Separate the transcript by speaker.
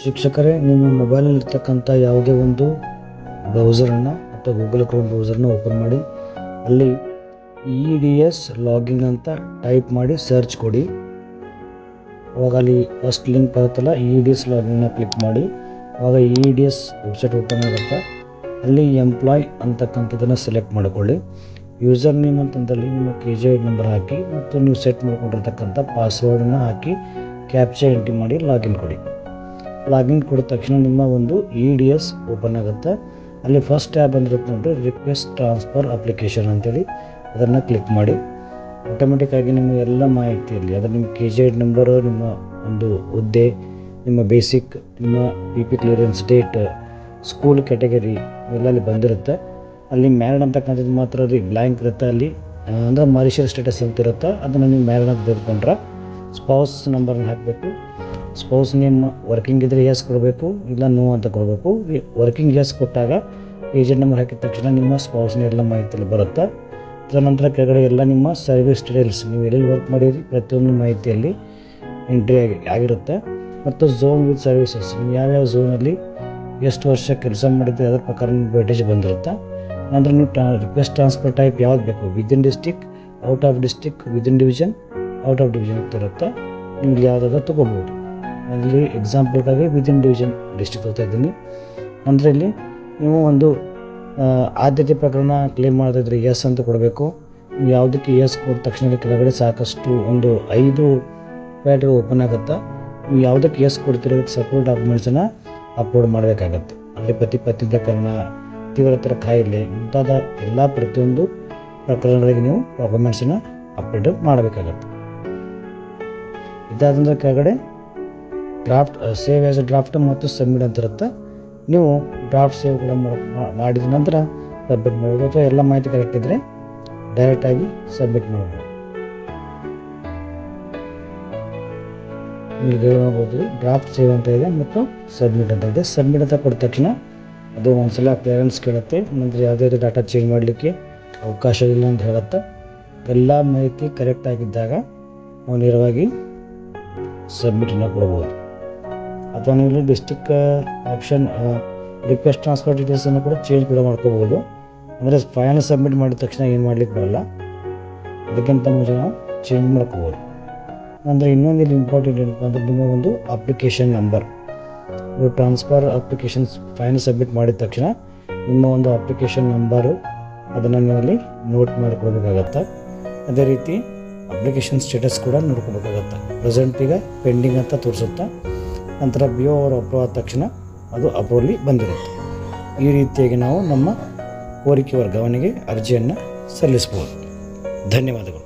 Speaker 1: ಶಿಕ್ಷಕರೇ, ನಿಮ್ಮ ಮೊಬೈಲಲ್ಲಿರ್ತಕ್ಕಂಥ ಯಾವುದೇ ಒಂದು ಬ್ರೌಸರನ್ನು ಅಥವಾ ಗೂಗಲ್ ಕ್ರೋಮ್ ಬ್ರೌಸರ್ನ ಓಪನ್ ಮಾಡಿ, ಅಲ್ಲಿ EDS ಲಾಗಿನ್ ಅಂತ ಟೈಪ್ ಮಾಡಿ ಸರ್ಚ್ ಕೊಡಿ. ಅವಾಗ ಅಲ್ಲಿ ಫಸ್ಟ್ ಲಿಂಕ್ ಬರುತ್ತಲ್ಲ EDS ಲಾಗಿನ್ನ ಕ್ಲಿಕ್ ಮಾಡಿ. ಆವಾಗ EDS ವೆಬ್ಸೈಟ್ ಓಪನ್ ಆಗುತ್ತೆ. ಅಲ್ಲಿ ಎಂಪ್ಲಾಯ್ ಅಂತಕ್ಕಂಥದ್ದನ್ನು ಸೆಲೆಕ್ಟ್ ಮಾಡಿಕೊಳ್ಳಿ. ಯೂಸರ್ ನೇಮ್ ಅಂತಂದಲ್ಲಿ ನಿಮ್ಮ KJ ನಂಬರ್ ಹಾಕಿ ಮತ್ತು ನೀವು ಸೆಟ್ ಮಾಡ್ಕೊಂಡಿರ್ತಕ್ಕಂಥ ಪಾಸ್ವರ್ಡನ್ನು ಹಾಕಿ ಕ್ಯಾಪ್ಚಾ ಎಂಟ್ರಿ ಮಾಡಿ ಲಾಗಿನ್ ಕೊಡಿ. ಲಾಗಿನ್ ಕೊಡಿದ ತಕ್ಷಣ ನಿಮ್ಮ ಒಂದು EDS ಓಪನ್ ಆಗುತ್ತೆ. ಅಲ್ಲಿ ಫಸ್ಟ್ ಟ್ಯಾಬ್ ಬಂದಿರುತ್ತೆ ನೋಡಿ, ರಿಕ್ವೆಸ್ಟ್ ಟ್ರಾನ್ಸ್ಫರ್ ಅಪ್ಲಿಕೇಶನ್ ಅಂತೇಳಿ, ಅದನ್ನು ಕ್ಲಿಕ್ ಮಾಡಿ. ಆಟೋಮೆಟಿಕ್ಕಾಗಿ ನಿಮ್ಮ ಎಲ್ಲ ಮಾಹಿತಿಯಲ್ಲಿ ಅದರ ನಿಮ್ಮ KJ ನಂಬರು, ನಿಮ್ಮ ಒಂದು ಹುದ್ದೆ, ನಿಮ್ಮ ಬೇಸಿಕ್, ನಿಮ್ಮ PP clearance date, school category ಇವೆಲ್ಲ ಅಲ್ಲಿ ಬಂದಿರುತ್ತೆ. ಅಲ್ಲಿ ಮ್ಯಾರಿಡ್ ಅಂತಕ್ಕಂಥದ್ದು ಮಾತ್ರ ಅಲ್ಲಿ ಬ್ಲ್ಯಾಂಕ್ ಇರುತ್ತೆ. ಅಲ್ಲಿ ಅಂದರೆ ಮಾರಿಷಿಯಲ್ ಸ್ಟೇಟಸ್ ಅಂತ ಇರುತ್ತೆ, ಅದನ್ನು ನೀವು ಮ್ಯಾರಿಡ್ ಅಂತ ತೆಗೆದುಕೊಂಡ್ರೆ ಸ್ಪೌಸ್ ನಂಬರ್ನ ಹಾಕಬೇಕು. ಸ್ಪೌಸ್ ನೇಮ್ ವರ್ಕಿಂಗ್ ಇದ್ದರೆ ಎಸ್ ಕೊಡಬೇಕು, ಇಲ್ಲ ನೋ ಅಂತ ಕೊಡಬೇಕು. ವರ್ಕಿಂಗ್ ಎಸ್ ಕೊಟ್ಟಾಗ KJ ನಂಬರ್ ಹಾಕಿದ ತಕ್ಷಣ ನಿಮ್ಮ ಸ್ಪೌಸ್ನ ಎಲ್ಲ ಮಾಹಿತಿಯಲ್ಲಿ ಬರುತ್ತೆ. ತದನಂತರ ಕೆಳಗಡೆ ಎಲ್ಲ ನಿಮ್ಮ ಸರ್ವಿಸ್ ಡೀಟೇಲ್ಸ್, ನೀವು ಎಲ್ಲಿ ವರ್ಕ್ ಮಾಡಿರಿ ಪ್ರತಿಯೊಂದು ಮಾಹಿತಿಯಲ್ಲಿ ಎಂಟ್ರಿ ಆಗಿರುತ್ತೆ. ಮತ್ತು ಝೋನ್ ವಿತ್ ಸರ್ವಿಸಸ್, ನೀವು ಯಾವ್ಯಾವ ಝೋನಲ್ಲಿ ಎಷ್ಟು ವರ್ಷ ಕೆಲಸ ಮಾಡಿದ್ರೆ ಅದರ ಪ್ರಕಾರ ವೇಟೇಜ್ ಬಂದಿರುತ್ತೆ. ನಂತರ ನೀವು ರಿಕ್ವೆಸ್ಟ್ ಟ್ರಾನ್ಸ್ಫರ್ ಟೈಪ್ ಯಾವ್ದು ಬೇಕು, within district, out of district, within division, out of division ಅಂತ ಇರುತ್ತೆ. ನಿಮ್ಗೆ ಯಾವುದಾದ್ರೂ ತೊಗೋಬೋದು. ಅಲ್ಲಿ ಎಕ್ಸಾಂಪಲ್ಗಾಗಿ ವಿದಿನ್ ಡಿವಿಷನ್ ಡಿಸ್ಟಿಕ್ ಹೋಗ್ತಾ ಇದ್ದೀನಿ. ಅಂದರೆ ಇಲ್ಲಿ ನೀವು ಒಂದು ಆದ್ಯತೆ ಪ್ರಕರಣ ಕ್ಲೇಮ್ ಮಾಡ್ತಾಯಿದ್ರೆ ಎಸ್ ಅಂತ ಕೊಡಬೇಕು. ನೀವು ಯಾವುದಕ್ಕೆ ಎಸ್ ಕೊಟ್ಟ ತಕ್ಷಣ ಕೆಳಗಡೆ ಸಾಕಷ್ಟು ಒಂದು 5 ಪ್ಯಾಟ್ಗಳು ಓಪನ್ ಆಗುತ್ತೆ. ನೀವು ಯಾವುದಕ್ಕೆ ಎಸ್ ಕೊಡ್ತಿರೋದಕ್ಕೆ ಸಪೋರ್ಟ್ ಡಾಕ್ಯುಮೆಂಟ್ಸನ್ನು ಅಪ್ಲೋಡ್ ಮಾಡಬೇಕಾಗತ್ತೆ. ಅಲ್ಲಿ ಪತಿ ಪ್ರಕರಣ, ತೀವ್ರತರ ಕಾಯಿಲೆ ಮುಂತಾದ ಎಲ್ಲ ಪ್ರತಿಯೊಂದು ಪ್ರಕರಣಗಳಿಗೆ ನೀವು ಡಾಕ್ಯುಮೆಂಟ್ಸನ್ನು ಅಪ್ಲೋಡ್ ಮಾಡಬೇಕಾಗತ್ತೆ. ಇದಾದ ಕೆಳಗಡೆ draft, save as A draft ಮತ್ತು ಸಬ್ಮಿಟ್ ಅಂತ ಇರುತ್ತೆ. ನೀವು ಡ್ರಾಫ್ಟ್ ಸೇವ್ ಕೂಡ ಮಾಡಿದ ನಂತರ ಸಬ್ಮಿಟ್ ಮಾಡ್ಬೋದು, ಅಥವಾ ಎಲ್ಲ ಮಾಹಿತಿ ಕರೆಕ್ಟ್ ಇದ್ದರೆ ಡೈರೆಕ್ಟಾಗಿ ಸಬ್ಮಿಟ್ ಮಾಡ್ಬೋದು. ನೀವು ನೋಡ್ಬೋದು ಡ್ರಾಫ್ಟ್ ಸೇವ್ ಅಂತ ಇದೆ ಮತ್ತು ಸಬ್ಮಿಟ್ ಅಂತ ಇದೆ. ಸಬ್ಮಿಟ್ ಅಂತ ಕೊಟ್ಟ ತಕ್ಷಣ ಅದು ಒಂದ್ಸಲ ಕ್ಲಿಯರೆನ್ಸ್ ಕೇಳುತ್ತೆ. ನಂತರ ಯಾವುದೇ ಡಾಟಾ ಚೇಂಜ್ ಮಾಡಲಿಕ್ಕೆ ಅವಕಾಶ ಇಲ್ಲ ಅಂತ ಹೇಳುತ್ತೆ. ಎಲ್ಲ ಮಾಹಿತಿ ಕರೆಕ್ಟ್ ಆಗಿದ್ದಾಗ ನಾವು ನೇರವಾಗಿ ಸಬ್ಮಿಟನ್ನು ಕೊಡ್ಬೋದು. ಅಥವಾ ನೀವು ಡಿಸ್ಟಿಕ್ ಆಪ್ಷನ್ ರಿಕ್ವೆಸ್ಟ್ ಟ್ರಾನ್ಸ್ಫರ್ ಡೀಟೇಲ್ಸನ್ನು ಕೂಡ ಚೇಂಜ್ ಕೂಡ ಮಾಡ್ಕೋಬೋದು. ಅಂದರೆ ಫೈನಲ್ ಸಬ್ಮಿಟ್ ಮಾಡಿದ ತಕ್ಷಣ ಏನು ಮಾಡ್ಲಿಕ್ಕೆ ಬರಲ್ಲ, ಅದಕ್ಕಿಂತ ಮುಂಚೆ ನಾವು ಚೇಂಜ್ ಮಾಡ್ಕೋಬೋದು. ಅಂದರೆ ಇನ್ನೊಂದು ಇಲ್ಲಿ ಇಂಪಾರ್ಟೆಂಟ್ ಏನಪ್ಪ ಅಂದರೆ ನಿಮ್ಮ ಒಂದು ಅಪ್ಲಿಕೇಶನ್ ನಂಬರ್, ನೀವು ಟ್ರಾನ್ಸ್ಫರ್ ಅಪ್ಲಿಕೇಶನ್ಸ್ ಫೈನಲ್ ಸಬ್ಮಿಟ್ ಮಾಡಿದ ತಕ್ಷಣ ನಿಮ್ಮ ಒಂದು ಅಪ್ಲಿಕೇಶನ್ ನಂಬರು ಅದನ್ನು ನೀವಲ್ಲಿ ನೋಟ್ ಮಾಡ್ಕೊಳ್ಬೇಕಾಗತ್ತೆ. ಅದೇ ರೀತಿ ಅಪ್ಲಿಕೇಶನ್ ಸ್ಟೇಟಸ್ ಕೂಡ ನೋಡ್ಕೋಬೇಕಾಗತ್ತೆ. ಪ್ರೆಸೆಂಟ್ ಈಗ ಪೆಂಡಿಂಗ್ ಅಂತ ತೋರಿಸುತ್ತೆ. ನಂತರ BO ಅವರು ಅಪ್ರೂವ್ ಆದ ತಕ್ಷಣ ಅದು ಅಪ್ರೂವಲ್ಲಿ ಬಂದಿರುತ್ತೆ. ಈ ರೀತಿಯಾಗಿ ನಾವು ನಮ್ಮ ಕೋರಿಕೆ ವರ್ಗಾವಣೆಗೆ ಅರ್ಜಿಯನ್ನು ಸಲ್ಲಿಸ್ಬೋದು. ಧನ್ಯವಾದಗಳು.